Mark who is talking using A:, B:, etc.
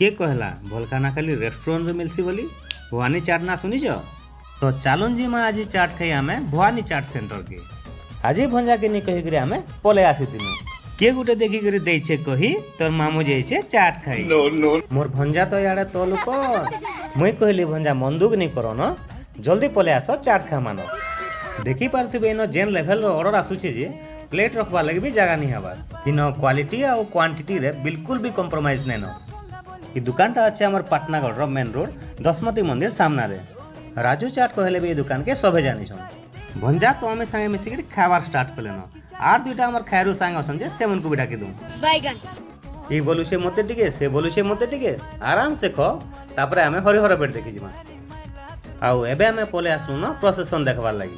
A: କିଏ କହିଲା ଭଲ ଖାନା ଖାଲି ରେଷ୍ଟୁରାଣ୍ଟରେ ମିଲ୍ସି ବୋଲି? ଭବାନୀ ଚାଟ୍ ନା ଶୁନିଛ? ତ ଚାଲୁନ୍ ଯିମା ଆଜି ଚାଟ୍ ଖାଇ ଆମେ ଭବାନୀ ଚାଟ୍ ସେଣ୍ଟରକେ। ଆଜି ଭଞ୍ଜାକେ ନି କହିକିରି ଆମେ ପଳେଇ ଆସିଥିଲୁ। କିଏ ଗୁଟେ ଦେଖିକିରି ଦେଇଛେ କହି ତୋର ମାମୁଁ ଯାଇଛେ ଚାଟ୍ ଖାଇ। ମୋର ଭଞ୍ଜା ତ ଇଆଡ଼େ ତ ଲୋକ ମୁଇଁ କହିଲି ଭଞ୍ଜା ମନ ଦୁଃଖ ନି କରନ, ଜଲ୍ଦି ପଳେଇ ଆସ ଚାଟ୍ ଖାମାନ। ଦେଖିପାରୁଥିବେ ଇନ ଯେନ୍ ଲେଭେଲର ଅର୍ଡ଼ର ଆସୁଛେ ଯେ ପ୍ଲେଟ୍ ରଖବାର୍ ଲାଗି ବି ଜାଗା ନି ହେବାର୍। ଇନ କ୍ୱାଲିଟି ଆଉ କ୍ୱାଣ୍ଟିଟିରେ ବିଲକୁଲ ବି କମ୍ପ୍ରୋମାଇଜ ନାଇଁନ। ଇ ଦୁକାନଟା ଅଛି ଆମର ପାଟନାଗଡ଼ର ମେନ୍ ରୋड ଦଶମତୀ ମନ୍ଦିର ସାମ୍ନାରେ। ରାଜୁ ଚାଟ୍ କହିଲେ ବି ଏ ଦୁକାନକେ ସଭେ ଜାନିଛନ୍। ଭଞ୍ଜା ତ ଆମେ ସାଙ୍ଗେ ମିଶିକିରି ଖାଇବାର ଷ୍ଟାର୍ଟ କଲେନ। ଆର୍ ଦୁଇଟା ଆମର ଖାଇରୁ ସାଙ୍ଗ ଅଛନ୍ ଯେ ସେମାନଙ୍କୁ ବି ଡାକି ଦଉଁ। ଇ ବୋଲୁଛେ ମତେ ଟିକେ, ସେ ବୋଲୁଛେ ମତେ ଟିକେ, ଆରାମସେ ଖ, ତାପରେ ଆମେ ହରିହର ବେଟ ଦେଖିଯିମା। ଆଉ ଏବେ ଆମେ ପଳେଇ ଆସିଲୁନ ପ୍ରସେସନ ଦେଖବାର୍ ଲାଗି।